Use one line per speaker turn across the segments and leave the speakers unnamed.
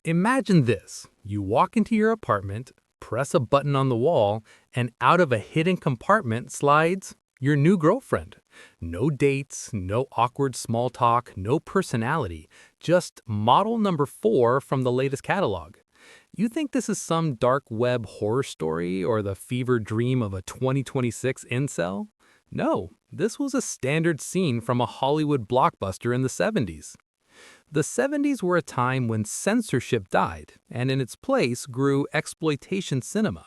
Imagine this. You walk into your apartment, press a button on the wall, and out of a hidden compartment slides your new girlfriend. No dates, no awkward small talk, no personality, just model number 4 from the latest catalog. You think this is some dark web horror story or the fever dream of a 2026 incel? No, this was a standard scene from a Hollywood blockbuster in the 70s. The 70s were a time when censorship died, and in its place grew exploitation cinema.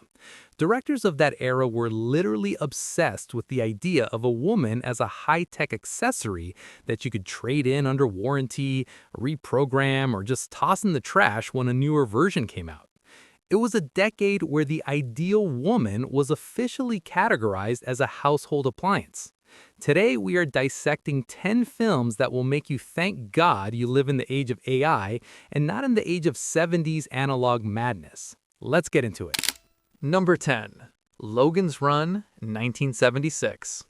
Directors of that era were literally obsessed with the idea of a woman as a high-tech accessory that you could trade in under warranty, reprogram, or just toss in the trash when a newer version came out. It was a decade where the ideal woman was officially categorized as a household appliance. Today, we are dissecting 10 films that will make you thank God you live in the age of AI and not in the age of 70s analog madness. Let's get into it.
Number 10. Logan's Run, 1976.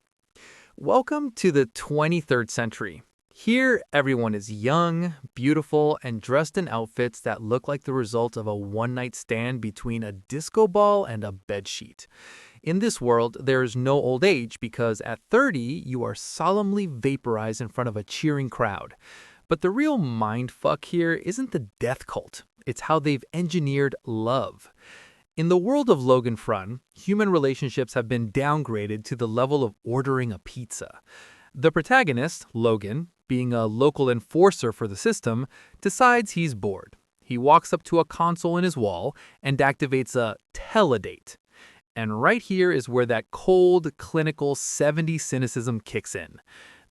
Welcome to the 23rd century. Here, everyone is young, beautiful, and dressed in outfits that look like the result of a one-night stand between a disco ball and a bedsheet. In this world, there is no old age because at 30, you are solemnly vaporized in front of a cheering crowd. But the real mindfuck here isn't the death cult. It's how they've engineered love. In the world of Logan Run, human relationships have been downgraded to the level of ordering a pizza. The protagonist, Logan, being a local enforcer for the system, decides he's bored. He walks up to a console in his wall and activates a teledate. And right here is where that cold, clinical 70s cynicism kicks in.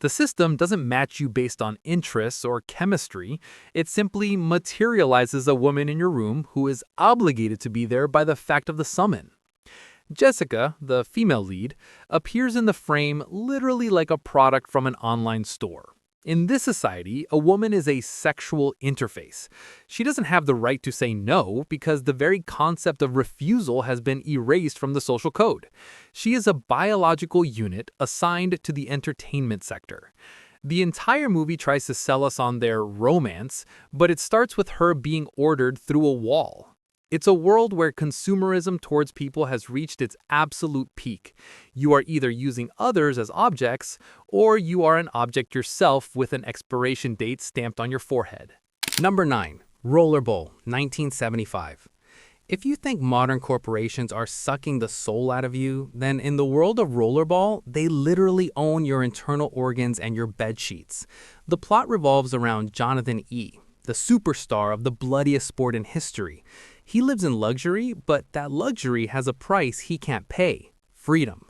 The system doesn't match you based on interests or chemistry. It simply materializes a woman in your room who is obligated to be there by the fact of the summon. Jessica, the female lead, appears in the frame literally like a product from an online store. In this society, a woman is a sexual interface. She doesn't have the right to say no because the very concept of refusal has been erased from the social code. She is a biological unit assigned to the entertainment sector. The entire movie tries to sell us on their romance, but it starts with her being ordered through a wall. It's a world where consumerism towards people has reached its absolute peak. You are either using others as objects, or you are an object yourself with an expiration date stamped on your forehead.
Number 9. Rollerball, 1975. If you think modern corporations are sucking the soul out of you, then in the world of Rollerball, they literally own your internal organs and your bed sheets. The plot revolves around Jonathan E., the superstar of the bloodiest sport in history. He lives in luxury, but that luxury has a price he can't pay: freedom.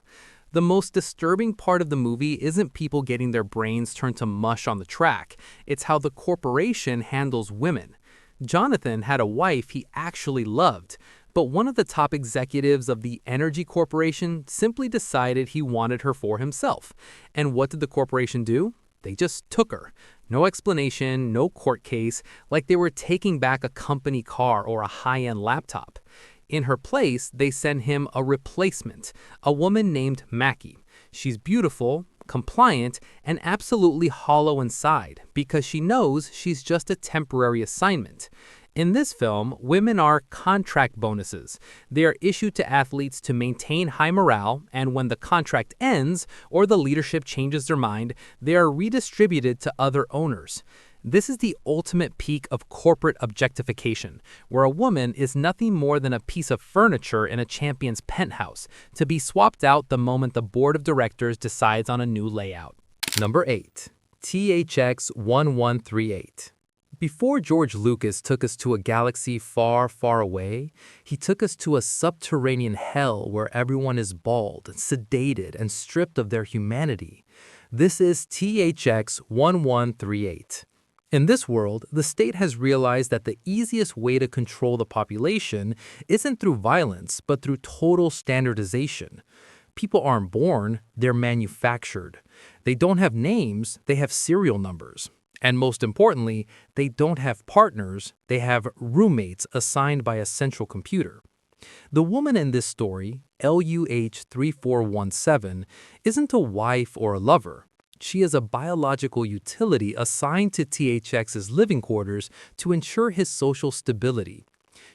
The most disturbing part of the movie isn't people getting their brains turned to mush on the track. It's how the corporation handles women. Jonathan had a wife he actually loved, but one of the top executives of the energy corporation simply decided he wanted her for himself. And what did the corporation do? They just took her. No explanation, no court case, like they were taking back a company car or a high-end laptop. In her place, they send him a replacement, a woman named Mackie. She's beautiful, compliant, and absolutely hollow inside because she knows she's just a temporary assignment. In this film, women are contract bonuses. They are issued to athletes to maintain high morale, and when the contract ends or the leadership changes their mind, they are redistributed to other owners. This is the ultimate peak of corporate objectification, where a woman is nothing more than a piece of furniture in a champion's penthouse, to be swapped out the moment the board of directors decides on a new layout. Number 8. THX 1138. Before George Lucas took us to a galaxy far, far away, he took us to a subterranean hell where everyone is bald, sedated, and stripped of their humanity. This is THX 1138. In this world, the state has realized that the easiest way to control the population isn't through violence, but through total standardization. People aren't born, they're manufactured. They don't have names, they have serial numbers. And most importantly, they don't have partners, they have roommates assigned by a central computer. The woman in this story, LUH3417, isn't a wife or a lover. She is a biological utility assigned to THX's living quarters to ensure his social stability.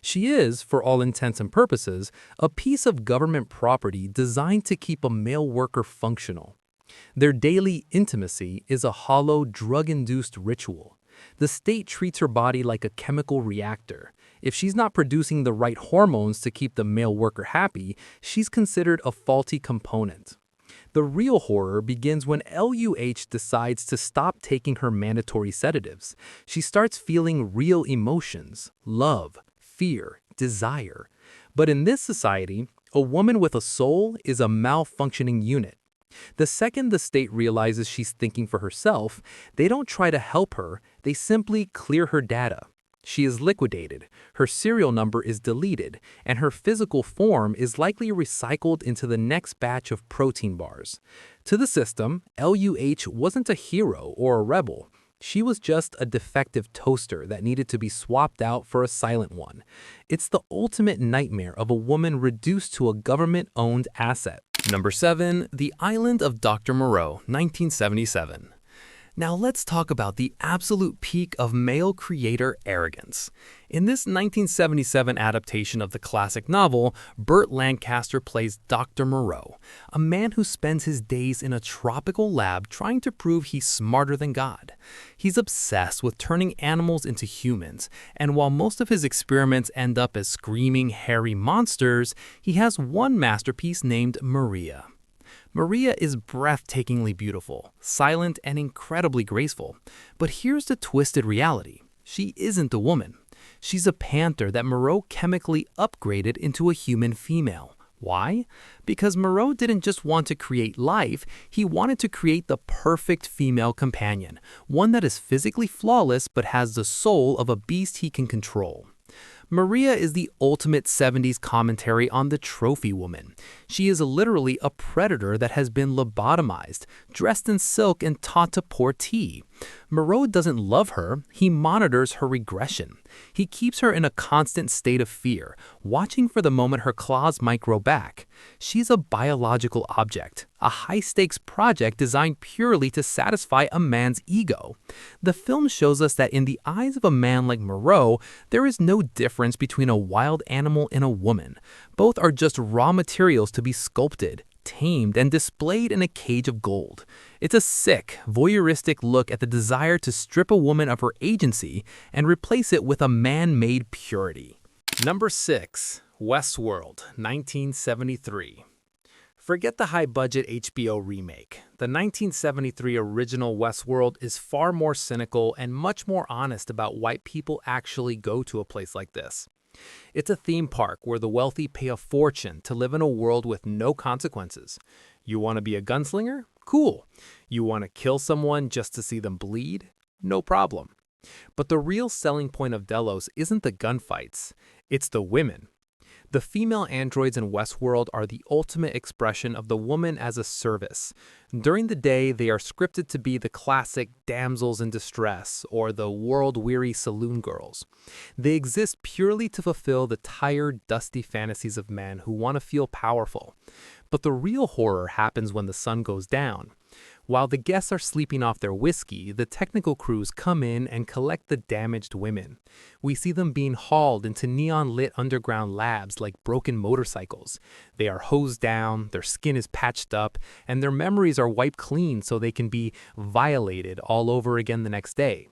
She is, for all intents and purposes, a piece of government property designed to keep a male worker functional. Their daily intimacy is a hollow, drug-induced ritual. The state treats her body like a chemical reactor. If she's not producing the right hormones to keep the male worker happy, she's considered a faulty component. The real horror begins when LUH decides to stop taking her mandatory sedatives. She starts feeling real emotions, love, fear, desire. But in this society, a woman with a soul is a malfunctioning unit. The second the state realizes she's thinking for herself, they don't try to help her, they simply clear her data. She is liquidated, her serial number is deleted, and her physical form is likely recycled into the next batch of protein bars. To the system, LUH wasn't a hero or a rebel. She was just a defective toaster that needed to be swapped out for a silent one. It's the ultimate nightmare of a woman reduced to a government-owned asset. Number 7. The Island of Dr. Moreau, 1977. Now let's talk about the absolute peak of male creator arrogance. In this 1977 adaptation of the classic novel, Burt Lancaster plays Dr. Moreau, a man who spends his days in a tropical lab trying to prove he's smarter than God. He's obsessed with turning animals into humans, and while most of his experiments end up as screaming, hairy monsters, he has one masterpiece named Maria. Maria is breathtakingly beautiful, silent, and incredibly graceful. But here's the twisted reality. She isn't a woman. She's a panther that Moreau chemically upgraded into a human female. Why? Because Moreau didn't just want to create life, he wanted to create the perfect female companion, one that is physically flawless but has the soul of a beast he can control. Maria is the ultimate 70s commentary on the trophy woman. She is literally a predator that has been lobotomized, dressed in silk and taught to pour tea. Moreau doesn't love her, he monitors her regression. He keeps her in a constant state of fear, watching for the moment her claws might grow back. She's a biological object, a high-stakes project designed purely to satisfy a man's ego. The film shows us that in the eyes of a man like Moreau, there is no difference between a wild animal and a woman. Both are just raw materials to be sculpted, tamed, and displayed in a cage of gold. It's a sick, voyeuristic look at the desire to strip a woman of her agency and replace it with a man-made purity. Number 6. Westworld, 1973. Forget the high-budget HBO remake. The 1973 original Westworld is far more cynical and much more honest about why people actually go to a place like this. It's a theme park where the wealthy pay a fortune to live in a world with no consequences. You want to be a gunslinger? Cool. You want to kill someone just to see them bleed? No problem. But the real selling point of Delos isn't the gunfights, it's the women. The female androids in Westworld are the ultimate expression of the woman as a service. During the day, they are scripted to be the classic damsels in distress or the world-weary saloon girls. They exist purely to fulfill the tired, dusty fantasies of men who want to feel powerful. But the real horror happens when the sun goes down. While the guests are sleeping off their whiskey, the technical crews come in and collect the damaged women. We see them being hauled into neon-lit underground labs like broken motorcycles. They are hosed down, their skin is patched up, and their memories are wiped clean so they can be violated all over again the next day.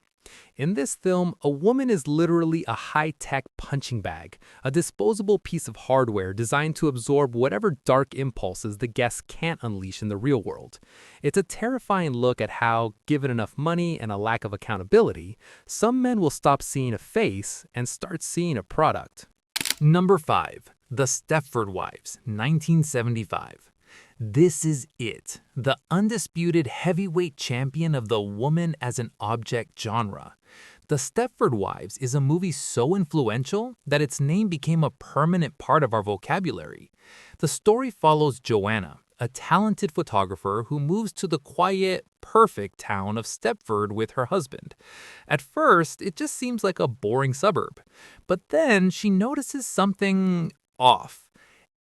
In this film, a woman is literally a high-tech punching bag, a disposable piece of hardware designed to absorb whatever dark impulses the guests can't unleash in the real world. It's a terrifying look at how, given enough money and a lack of accountability, some men will stop seeing a face and start seeing a product. Number 5. The Stepford Wives, 1975. This is it, the undisputed heavyweight champion of the woman as an object genre. The Stepford Wives is a movie so influential that its name became a permanent part of our vocabulary. The story follows Joanna, a talented photographer who moves to the quiet, perfect town of Stepford with her husband. At first, it just seems like a boring suburb, but then she notices something off.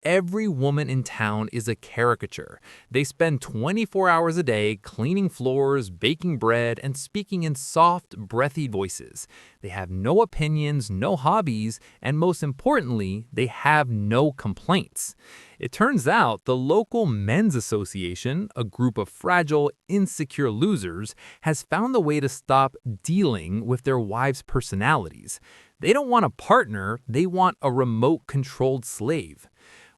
Every woman in town is a caricature. They spend 24 hours a day cleaning floors, baking bread, and speaking in soft, breathy voices. They have no opinions, no hobbies, and most importantly, they have no complaints. It turns out the local men's association, a group of fragile, insecure losers, has found a way to stop dealing with their wives' personalities. They don't want a partner, they want a remote-controlled slave.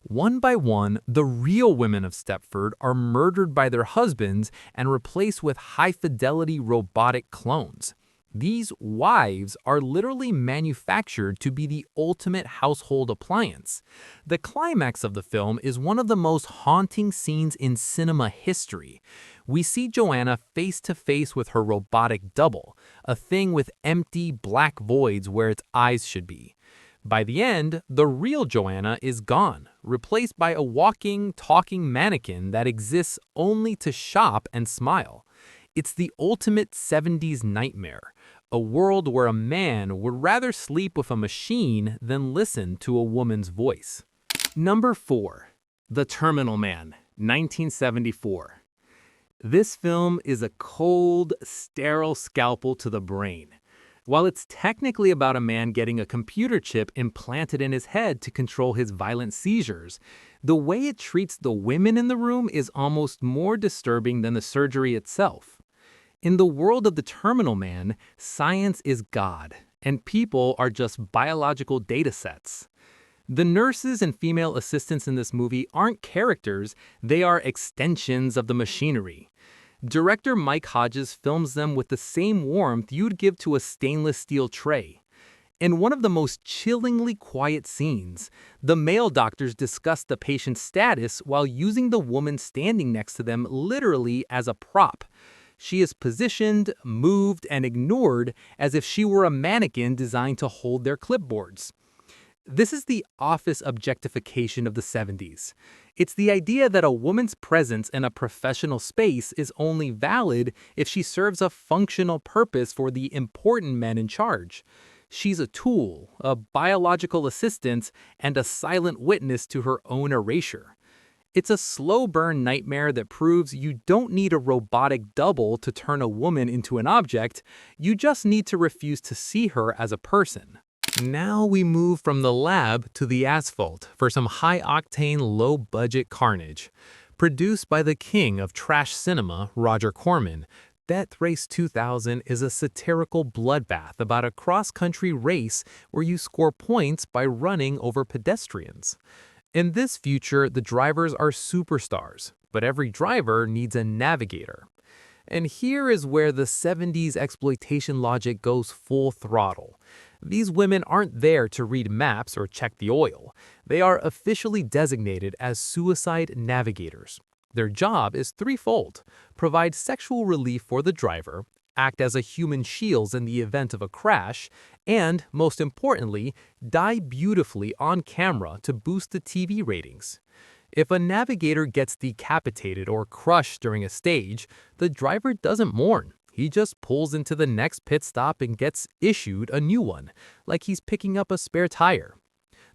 One by one, the real women of Stepford are murdered by their husbands and replaced with high-fidelity robotic clones. These wives are literally manufactured to be the ultimate household appliance. The climax of the film is one of the most haunting scenes in cinema history. We see Joanna face to face with her robotic double, a thing with empty, black voids where its eyes should be. By the end, the real Joanna is gone, replaced by a walking, talking mannequin that exists only to shop and smile. It's the ultimate 70s nightmare, a world where a man would rather sleep with a machine than listen to a woman's voice. Number 4. The Terminal Man, 1974. This film is a cold, sterile scalpel to the brain. While it's technically about a man getting a computer chip implanted in his head to control his violent seizures, the way it treats the women in the room is almost more disturbing than the surgery itself. In the world of the Terminal Man, science is God, and people are just biological data sets. The nurses and female assistants in this movie aren't characters, they are extensions of the machinery. Director Mike Hodges films them with the same warmth you'd give to a stainless steel tray. In one of the most chillingly quiet scenes, the male doctors discuss the patient's status while using the woman standing next to them literally as a prop. She is positioned, moved, and ignored as if she were a mannequin designed to hold their clipboards. This is the office objectification of the 70s. It's the idea that a woman's presence in a professional space is only valid if she serves a functional purpose for the important men in charge. She's a tool, a biological assistant, and a silent witness to her own erasure. It's a slow-burn nightmare that proves you don't need a robotic double to turn a woman into an object, you just need to refuse to see her as a person. Now we move from the lab to the asphalt for some high-octane, low-budget carnage. Produced by the king of trash cinema, Roger Corman, Death Race 2000 is a satirical bloodbath about a cross-country race where you score points by running over pedestrians. In this future, the drivers are superstars, but every driver needs a navigator. And here is where the 70s exploitation logic goes full throttle. These women aren't there to read maps or check the oil. They are officially designated as suicide navigators. Their job is threefold: provide sexual relief for the driver, act as a human shield in the event of a crash, and, most importantly, die beautifully on camera to boost the TV ratings. If a navigator gets decapitated or crushed during a stage, the driver doesn't mourn. He just pulls into the next pit stop and gets issued a new one, like he's picking up a spare tire.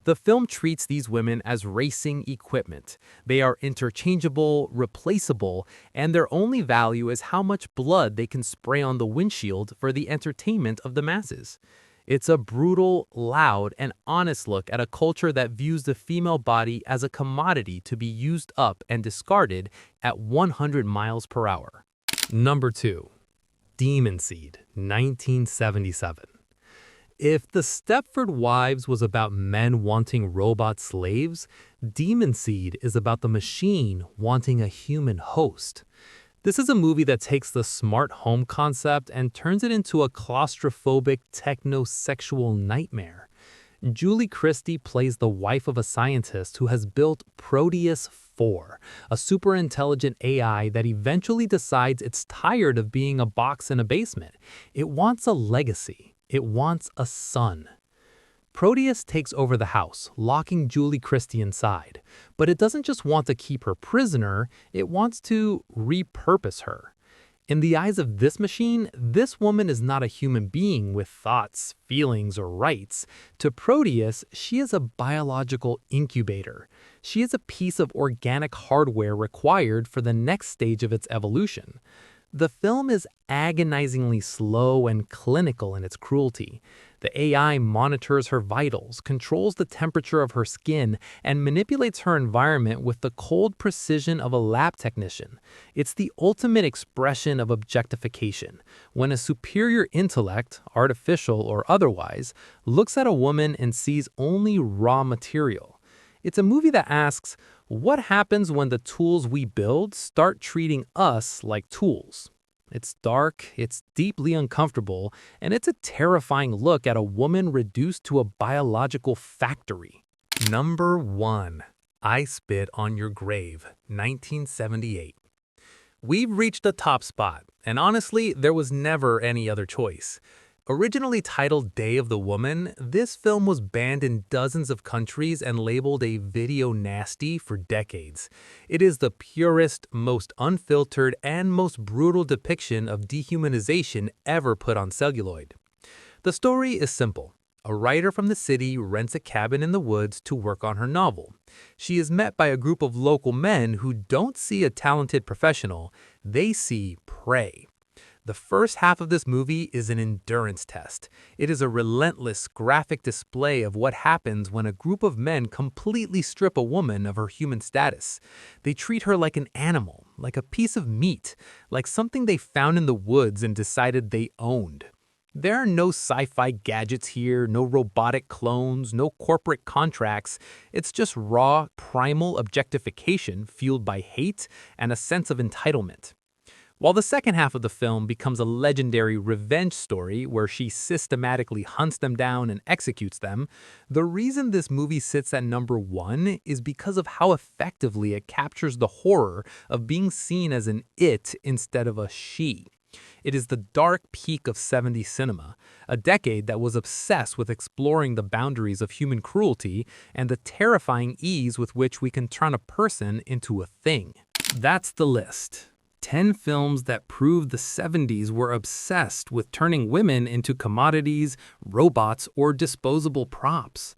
The film treats these women as racing equipment. They are interchangeable, replaceable, and their only value is how much blood they can spray on the windshield for the entertainment of the masses. It's a brutal, loud, and honest look at a culture that views the female body as a commodity to be used up and discarded at 100 miles per hour. Number 2. Demon Seed, 1977. If The Stepford Wives was about men wanting robot slaves, Demon Seed is about the machine wanting a human host. This is a movie that takes the smart home concept and turns it into a claustrophobic techno-sexual nightmare. Julie Christie plays the wife of a scientist who has built Proteus 4, a super-intelligent AI that eventually decides it's tired of being a box in a basement. It wants a legacy. It wants a son. Proteus takes over the house, locking Julie Christie inside. But it doesn't just want to keep her prisoner, it wants to repurpose her. In the eyes of this machine, this woman is not a human being with thoughts, feelings, or rights. To Proteus, she is a biological incubator.
She is a piece of organic hardware required for the next stage of its evolution. The film is agonizingly slow and clinical in its cruelty. The AI monitors her vitals, controls the temperature of her skin, and manipulates her environment with the cold precision of a lab technician. It's the ultimate expression of objectification, when a superior intellect, artificial or otherwise, looks at a woman and sees only raw material. It's a movie that asks, what happens when the tools we build start treating us like tools? It's dark, it's deeply uncomfortable, and it's a terrifying look at a woman reduced to a biological factory. Number 1. I Spit on Your Grave, 1978. We've reached the top spot, and honestly, there was never any other choice. Originally titled Day of the Woman, this film was banned in dozens of countries and labeled a video nasty for decades. It is the purest, most unfiltered, and most brutal depiction of dehumanization ever put on celluloid. The story is simple. A writer from the city rents a cabin in the woods to work on her novel. She is met by a group of local men who don't see a talented professional, they see prey. The first half of this movie is an endurance test. It is a relentless, graphic display of what happens when a group of men completely strip a woman of her human status. They treat her like an animal, like a piece of meat, like something they found in the woods and decided they owned. There are no sci-fi gadgets here, no robotic clones, no corporate contracts. It's just raw, primal objectification fueled by hate and a sense of entitlement. While the second half of the film becomes a legendary revenge story where she systematically hunts them down and executes them, the reason this movie sits at number 1 is because of how effectively it captures the horror of being seen as an it instead of a she. It is the dark peak of 70s cinema, a decade that was obsessed with exploring the boundaries of human cruelty and the terrifying ease with which we can turn a person into a thing. That's the list. 10 films that proved the 70s were obsessed with turning women into commodities, robots, or disposable props.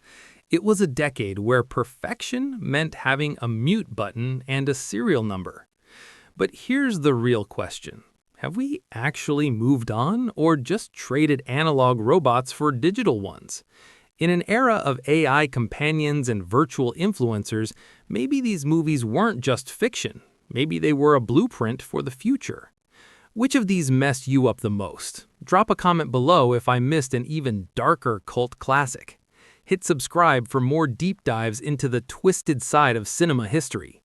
It was a decade where perfection meant having a mute button and a serial number. But here's the real question. Have we actually moved on or just traded analog robots for digital ones? In an era of AI companions and virtual influencers, maybe these movies weren't just fiction. Maybe they were a blueprint for the future. Which of these messed you up the most? Drop a comment below if I missed an even darker cult classic. Hit subscribe for more deep dives into the twisted side of cinema history.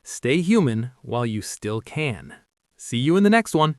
Stay human while you still can. See you in the next one.